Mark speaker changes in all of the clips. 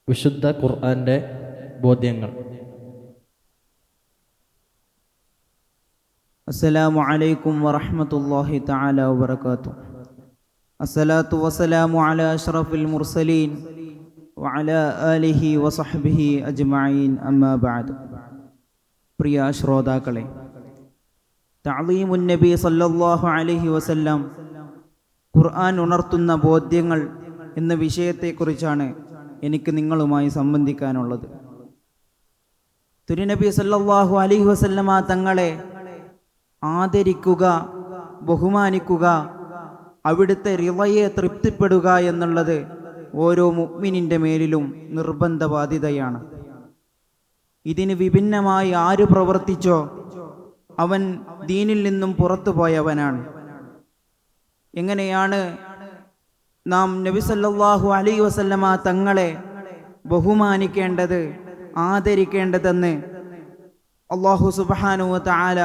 Speaker 1: വിശുദ്ധ ഖുർആന്റെ ബോധ്യങ്ങൾ.
Speaker 2: അസ്സലാമു അലൈക്കും വറഹ്മത്തുള്ളാഹി തആല വബറകാതുഹു. അസ്സലാത്തു വസ്സലാമു അലാ അഷ്റഫിൽ മുർസലീൻ വഅലാ ആലിഹി വസഹ്ബിഹി അജ്മഈൻ, അമ്മാ ബഅദ്. പ്രിയ ശ്രോതാക്കളെ, തഅളീമുൻ നബി സല്ലല്ലാഹു അലൈഹി വസല്ലം ഖുർആൻ ഉണർത്തുന്ന ബോധ്യങ്ങൾ എന്ന വിഷയത്തെക്കുറിച്ചാണ് എനിക്ക് നിങ്ങളുമായി സംബന്ധിക്കാനുള്ളത്. തിരുനബി സല്ലല്ലാഹു അലൈഹി വസല്ലമ തങ്ങളെ ആദരിക്കുക, ബഹുമാനിക്കുക, അവിടുത്തെ റിളയെ തൃപ്തിപ്പെടുക എന്നുള്ളത് ഓരോ മുഅ്മിനിൻ്റെ മേലിലും നിർബന്ധ ബാധ്യതയാണ്. ഇതിന് വിഭിന്നമായി ആര് പ്രവർത്തിച്ചോ അവൻ ദീനിൽ നിന്നും പുറത്തു പോയവനാണ്. എങ്ങനെയാണ് നാം നബി സല്ലല്ലാഹു അലൈഹി വസല്ലമ തങ്ങളെ ബഹുമാനിക്കേണ്ടത്, ആദരിക്കേണ്ടതെന്ന് അല്ലാഹു സുബ്ഹാനഹു വ തആല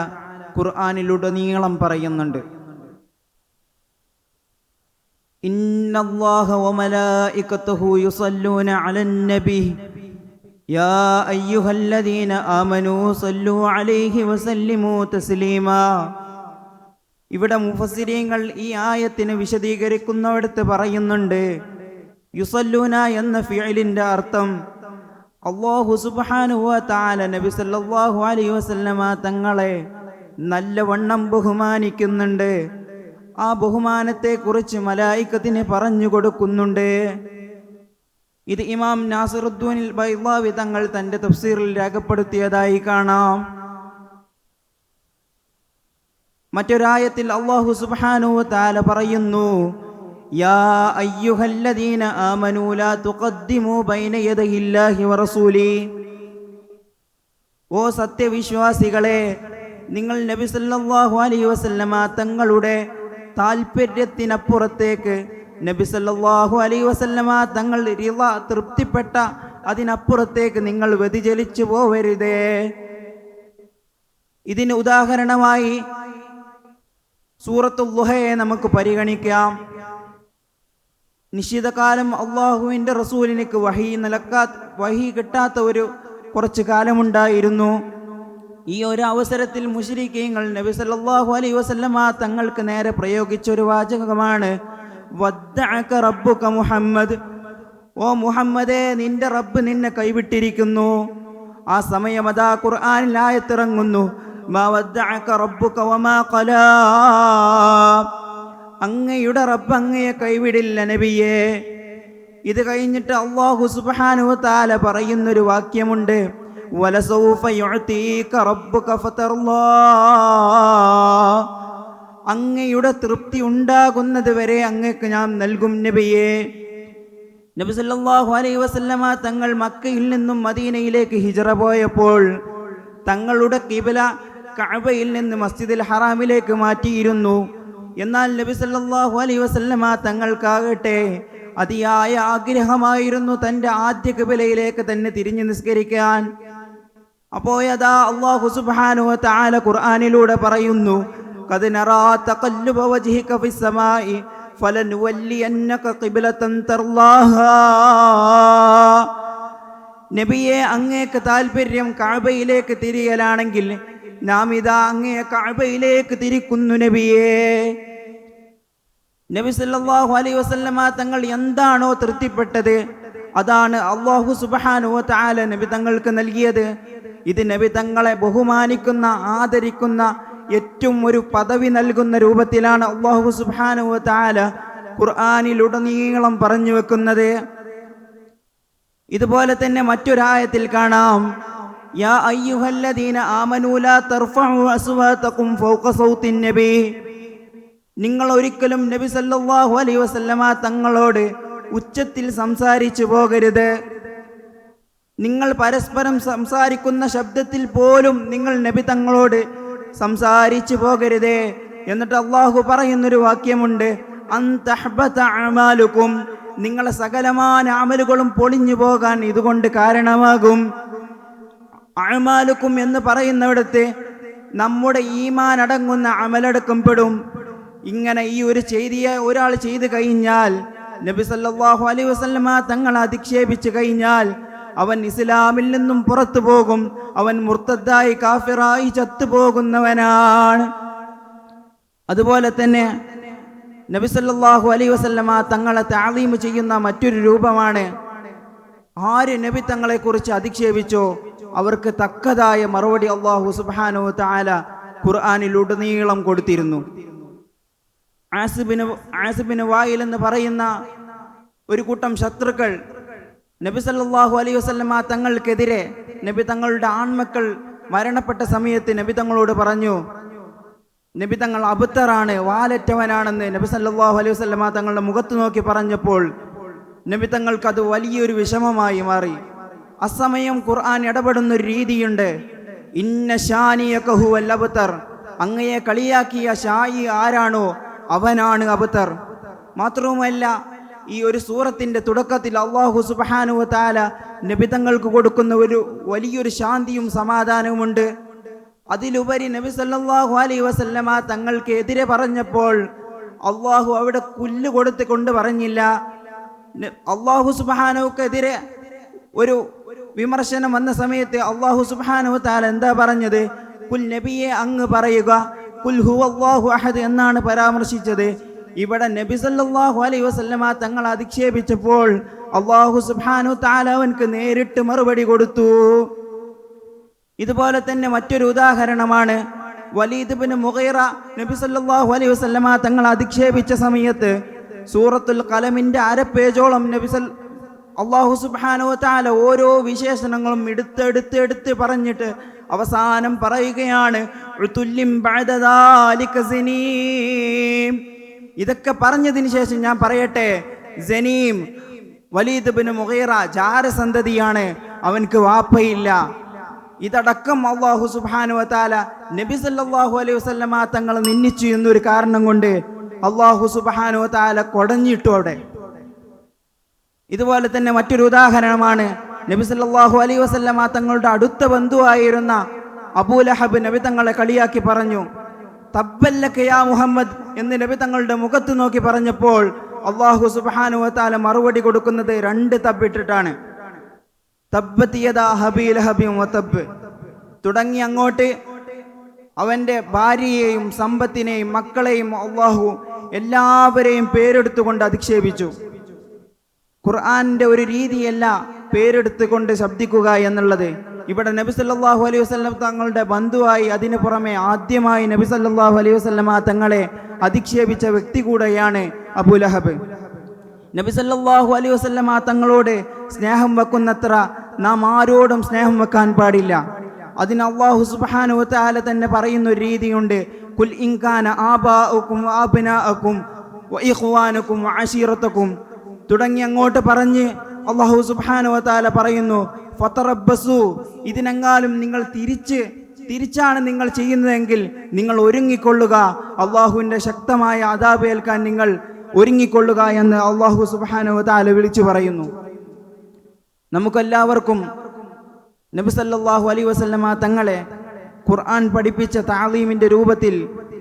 Speaker 2: ഖുർആനിലുടനീളം പറയുന്നുണ്ട്. ഇന്നല്ലാഹ വ മലായികതഹു യുസല്ലൂന അലൻ നബി യാ അയ്യുഹല്ലദീന ആമനൂ സല്ലു അലൈഹി വസല്ലിമൂ തസ്ലീമാ. ഇവിടെ മുഫസ്സിരീങ്ങൾ ഈ ആയത്തിനെ വിശദീകരിക്കുന്നിടത്ത് പറയുന്നുണ്ട്, യുസല്ലൂന എന്ന ഫിഅലിന്റെ അർത്ഥം അല്ലാഹു സുബ്ഹാനഹു വ തആല നബി സല്ലല്ലാഹു അലൈഹി വസല്ലമ തങ്ങളെ നല്ലവണ്ണം ബഹുമാനിക്കുന്നുണ്ട്. ആ ബഹുമാനത്തെക്കുറിച്ച് മലായികത്തിന് പറഞ്ഞു കൊടുക്കുന്നുണ്ട്. ഇത് ഇമാം നാസിറുദ്ദീൻ ബൈളാവി തങ്ങൾ തന്റെ തഫ്സീറിൽ രേഖപ്പെടുത്തിയതായി കാണാം. മറ്റൊരായത്തിൽ അല്ലാഹു സുബ്ഹാനഹു വ തആല പറയുന്നു, യാ അയ്യുഹല്ലദീന ആമനൂ ലാ തുഖദ്ദിമൂ ബൈന യദയില്ലാഹി വറസൂലി. ഓ സത്യവിശ്വാസികളെ, നിങ്ങൾ നബി സല്ലല്ലാഹു അലൈഹി വസല്ലമ തങ്ങളുടെ താൽപര്യത്തിനപ്പുറത്തേക്ക്, നബി സല്ലല്ലാഹു അലൈഹി വസല്ലമ തങ്ങൾ റിള തൃപ്തിപ്പെട്ട അതിനപ്പുറത്തേക്ക് നിങ്ങൾ വ്യതിചലിച്ചു പോവരുതേ. ഇതിന് ഉദാഹരണമായി സൂറത്തുൽ ദുഹയെ നമുക്ക് പരിഗണിക്കാം. നിശ്ചിതകാലം അള്ളാഹുവിൻ്റെ റസൂലിനിക്ക് വഹി കിട്ടാത്ത ഒരു കുറച്ച് കാലമുണ്ടായിരുന്നു. ഈ ഒരു അവസരത്തിൽ മുശ്രിക്കീങ്ങൾ നബി സല്ലല്ലാഹു അലൈഹി വസല്ലമ തങ്ങൾക്ക് നേരെ പ്രയോഗിച്ചൊരു വാചകമാണ്, വദ്ദഅക റബ്ബുക മുഹമ്മദ്. ഓ മുഹമ്മദേ, നിന്റെ റബ്ബ് നിന്നെ കൈവിട്ടിരിക്കുന്നു. ആ സമയം അതാ ഖുർആനിൽ ആയത്തിറങ്ങുന്നു, മാ വദ്ദഅക റബ്ബുക വമാ ഖലാ. അങ്ങയുടെ റബ്ബ് അങ്ങയെ കൈവിടില്ല നബിയേ. ഇത് കഴിഞ്ഞിട്ട് അല്ലാഹു സുബ്ഹാനഹു വ തആല പറയുന്നൊരു വാക്യമുണ്ട്, വലസൗഫ യുഅതീക റബ്ബുക ഫതർലാ. അങ്ങയുടെ തൃപ്തി ഉണ്ടാകുന്നത് വരെ അങ്ങക്ക് ഞാൻ നൽകും നബിയേ. നബി സല്ലല്ലാഹു അലൈഹി വസല്ലമ തങ്ങൾ മക്കയിൽ നിന്നും മദീനയിലേക്ക് ഹിജ്റ പോയപ്പോൾ തങ്ങളുടെ ഖിബ്ല കഅബയിൽ നിന്ന് മസ്ജിദുൽ ഹറാമിലേക്ക് മാറ്റിയിരുന്നു. എന്നാൽ നബി സല്ലല്ലാഹു അലൈഹി വസല്ലമ തങ്ങൾക്കാകട്ടെ അതിയായ ആഗ്രഹമായിരുന്നു തൻ്റെ ആദ്യ ഖിബ്ലയിലേക്ക് തന്നെ തിരിഞ്ഞു നിസ്കരിക്കാൻ. അപ്പോഴതാ അല്ലാഹു സുബ്ഹാനഹു വ തആല ഖുർആനിലൂടെ പറയുന്നു, ഖദ് നറാ തഖല്ലുബ വജ്ഹിക ഫിസ്സമാഇ ഫലനുവല്ലിയന്നക ഖിബ്ലതൻ തർലാഹാ. നബിയെ, അങ്ങേക്ക് താല്പര്യം കഅബയിലേക്ക് തിരിയലാണെങ്കിൽ നാം ഇതാ അങ്ങയെ കഅബയിലേക്ക് തിരിക്കുന്നു നബിയേ. നബി സല്ലല്ലാഹു അലൈഹി വസല്ലമ തങ്ങൾ എന്താണോ തൃപ്തിപ്പെട്ടത് അതാണ് അല്ലാഹു സുബ്ഹാനഹു വ തആല നബി തങ്ങൾക്ക് നൽകിയത്. ഇത് നബി തങ്ങളെ ബഹുമാനിക്കുന്ന, ആദരിക്കുന്ന, ഏറ്റവും ഒരു പദവി നൽകുന്ന രൂപത്തിലാണ് അല്ലാഹു സുബ്ഹാനഹു വ തആല ഖുർആനിലുടനീളം പറഞ്ഞു വെക്കുന്നത്. ഇതുപോലെ തന്നെ മറ്റൊരായത്തിൽ കാണാം, യാ അയ്യുഹല്ലദീന ആമനൂ ലാ തർഫഉ അസ്വാതകും ഫൗക സൗത്തിൻ നബി. നിങ്ങൾ ഒരിക്കലും നബി സല്ലല്ലാഹു അലൈഹി വസല്ലമ തങ്ങളോട് ഉച്ചത്തിൽ സംസാരിച്ചു പോകരുത്. നിങ്ങൾ പരസ്പരം സംസാരിക്കുന്ന ശബ്ദത്തിൽ പോലും നിങ്ങൾ നബി തങ്ങളോട് സംസാരിച്ചു പോകരുതേ. എന്നിട്ട് അല്ലാഹു പറയുന്നൊരു വാക്യമുണ്ട്, അൻ തഹ്ബത അഅമാലുകും. നിങ്ങളെ സകലമായ അമലുകളും പൊളിഞ്ഞു പോകാൻ ഇതുകൊണ്ട് കാരണമാകും. അഅമാലുകും എന്ന് പറയുന്നിടത്ത് നമ്മുടെ ഈമാൻ അടങ്ങുന്ന അമലടക്കം പെടും. ഇങ്ങനെ ഈ ഒരു ചെയ്തിയെ ഒരാൾ ചെയ്തു കഴിഞ്ഞാൽ നബി സല്ലല്ലാഹു അലൈഹി വസല്ലമ തങ്ങൾ അധിക്ഷേപിച്ചു കഴിഞ്ഞാൽ അവൻ ഇസ്ലാമിൽ നിന്നും പുറത്തു പോകും, അവൻ മുർത്തദ്ദായി കാഫിറായി ചത്തുപോകുന്നവനാണ്. അതുപോലെ തന്നെ നബി സല്ലല്ലാഹു അലൈഹി വസല്ലമ തങ്ങളെ തഅലീം ചെയ്യുന്ന മറ്റൊരു രൂപമാണ്, ആര് നബി തങ്ങളെ കുറിച്ച് അധിക്ഷേപിച്ചോ അവർക്ക് തക്കതായ മറുപടി അല്ലാഹു സുബ്ഹാനഹു വ തആല ഖുർആനിലുടനീളം കൊടുത്തിരുന്നു. ആസിബിന് വായിൽ എന്ന് പറയുന്ന ഒരു കൂട്ടം ശത്രുക്കൾ നബി സല്ലല്ലാഹു അലൈഹി വസല്ലമ തങ്ങൾക്കെതിരെ, നബി തങ്ങളുടെ ആൺമക്കൾ മരണപ്പെട്ട സമയത്ത് നബി തങ്ങളോട് പറഞ്ഞു, നബി തങ്ങൾ അബുത്തറാണ്, വാലറ്റവനാണെന്ന് നബി സല്ലല്ലാഹു അലൈഹി വസല്ലമ തങ്ങളുടെ മുഖത്ത് നോക്കി പറഞ്ഞപ്പോൾ നബി തങ്ങൾക്ക് അത് വലിയൊരു വിഷമമായി മാറി. അസമയം ഖുർആൻ ഇടപെടുന്ന ഒരു രീതിയുണ്ട്, ഇന്ന ശാനിയക ഹുവൽ അബ്തർ, അങ്ങയെ കളിയാക്കിയ ഷായി ആരാണോ അവനാണ് അബ്തർ. മാത്രവുമല്ല, ഈ ഒരു സൂറത്തിന്റെ തുടക്കത്തിൽ അല്ലാഹു സുബ്ഹാനഹു വ തആല നബി തങ്ങൾക്ക് കൊടുക്കുന്ന ഒരു വലിയൊരു ശാന്തിയും സമാധാനവുമുണ്ട്. അതിലുപരി നബി സല്ലല്ലാഹു അലൈഹി വസല്ലമ തങ്ങൾക്ക് എതിരെ പറഞ്ഞപ്പോൾ അള്ളാഹു അവിടെ കുല്ല് കൊടുത്തുകൊണ്ട് പറഞ്ഞില്ല. അള്ളാഹു സുബ്ഹാനഹുക്കെതിരെ ഒരു വിമർശനം വന്ന സമയത്ത് അള്ളാഹു സുബ്ഹാനഹു വ തആല എന്താ പറഞ്ഞത്? കുൽ നബിയെ അങ്ങ് പറയുക, കുൽ ഹുവല്ലാഹു അഹദ് എന്നാണ് പരാമർശിച്ചത്. ഇവിടെ നബി സല്ലല്ലാഹു അലൈഹി വസല്ലമ തങ്ങൾ അധിക്ഷേപിച്ചപ്പോൾ അള്ളാഹു സുബ്ഹാനഹു വ തആല അവൻക്ക് നേരിട്ട് മറുപടി കൊടുത്തു. ഇതുപോലെ തന്നെ മറ്റൊരു ഉദാഹരണമാണ്, വലീദ് ഇബ്നു മുഗീറ നബി സല്ലല്ലാഹു അലൈഹി വസല്ലമ തങ്ങൾ അധിക്ഷേപിച്ച സമയത്ത് സൂറത്തുൽ ഖലമിന്റെ അരപ്പേജോളം അല്ലാഹു സുബ്ഹാനഹു വ തആല ഓരോ വിശേഷണങ്ങളും എടുത്ത് പറഞ്ഞിട്ട് അവസാനം പറയുകയാണ്, ഉതുല്ലിം ബഅദ ദാലിക സനീം. ഇതൊക്കെ പറഞ്ഞതിന് ശേഷം ഞാൻ പറയട്ടെ, സനീം വലീദ് ഇബ്നു മുഗീറ ജാരസന്തതിയാണ്, അവൻക്ക് വാപ്പയില്ല. ഇതടക്കം അല്ലാഹു സുബ്ഹാനഹു വ തആല നബി സല്ലല്ലാഹു അലൈഹി വസല്ലമ തങ്ങൾ നിന്ദിച്ചു എന്നൊരു കാരണം കൊണ്ട് അല്ലാഹു സുബ്ഹാനഹു വ തആല കൊടഞ്ഞിട്ടു അവിടെ. ഇതുപോലെ തന്നെ മറ്റൊരു ഉദാഹരണമാണ്, നബി സല്ലല്ലാഹു അലൈഹി വസല്ലമ തങ്ങളുടെ അടുത്ത ബന്ധുവായിരുന്ന അബൂലഹബ് നബി തങ്ങളെ കളിയാക്കി പറഞ്ഞു, തബ്ബല്ലക യാ മുഹമ്മദ് എന്ന് നബി തങ്ങളുടെ മുഖത്ത് നോക്കി പറഞ്ഞപ്പോൾ അല്ലാഹു സുബ്ഹാനഹു വ തആല മറുപടി കൊടുക്കുന്നത് രണ്ട് തബ്ബിട്ടിട്ടാണ്, തബ്ബത് യദാ അബീ ലഹബിൻ വതബ് തുടങ്ങി അങ്ങോട്ട് അവൻ്റെ ഭാര്യയെയും സമ്പത്തിനെയും മക്കളെയും അല്ലാഹു എല്ലാവരെയും പേരെടുത്തുകൊണ്ട് അധിക്ഷേപിച്ചു. ഖുർആന്റെ ഒരു രീതിയല്ല പേരെടുത്തുകൊണ്ട് ശബ്ദിക്കുക എന്നുള്ളത്. ഇവിടെ നബി സല്ലല്ലാഹു അലൈഹി വസല്ലം തങ്ങളുടെ ബന്ധുവായി, അതിനു പുറമെ ആദ്യമായി നബി സല്ലല്ലാഹു അലൈഹി വസല്ലമ തങ്ങളെ അധിക്ഷേപിച്ച വ്യക്തി കൂടെയാണ് അബൂലഹബ്. നബി സല്ലല്ലാഹു അലൈഹി വസല്ലമ തങ്ങളോട് സ്നേഹം വെക്കുന്നത്ര നാം ആരോടും സ്നേഹം വെക്കാൻ പാടില്ല. അതിന് അല്ലാഹു സുബ്ഹാനഹു വ തആല തന്നെ പറയുന്ന ഒരു രീതിയുണ്ട്, കുൽ ഇൻ കാന ആബാഉകും വഅബ്നാഉകും വഇഖ്വാനുകും വഅശീറതുകും തുടങ്ങി അങ്ങോട്ട് പറഞ്ഞ് അല്ലാഹു സുബ്ഹാനഹു വ തആല പറയുന്നു, ഫതറബ്ബസു, ഇതിനെങ്ങാലും നിങ്ങൾ തിരിച്ചാണ് നിങ്ങൾ ചെയ്യുന്നതെങ്കിൽ നിങ്ങൾ ഒരുങ്ങിക്കൊള്ളുക, അള്ളാഹുവിൻ്റെ ശക്തമായ അദാബ് ഏൽക്കാൻ നിങ്ങൾ ഒരുങ്ങിക്കൊള്ളുക എന്ന് അള്ളാഹു സുബ്ഹാനഹു വ തആല വിളിച്ചു പറയുന്നു. നമുക്കെല്ലാവർക്കും നബി സല്ലല്ലാഹു അലൈഹി വസല്ലമ തങ്ങളെ ഖുർആൻ പഠിപ്പിച്ച തഅലീമിന്റെ രൂപത്തിൽ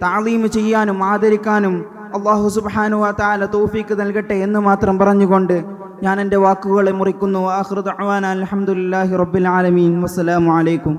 Speaker 2: തഅലീം ചെയ്യാനും ആദരിക്കാനും അല്ലാഹു സുബ്ഹാനഹു വ തആല തൗഫീഖ് നൽകട്ടെ എന്ന് മാത്രം പറഞ്ഞുകൊണ്ട് ഞാൻ എൻ്റെ വാക്കുകളെ മുറിക്കുന്നു. ആഖിറു ദഅ്വാനാ അൽഹംദുലില്ലാഹി റബ്ബിൽ ആലമീൻ. വസ്സലാമു അലൈക്കും.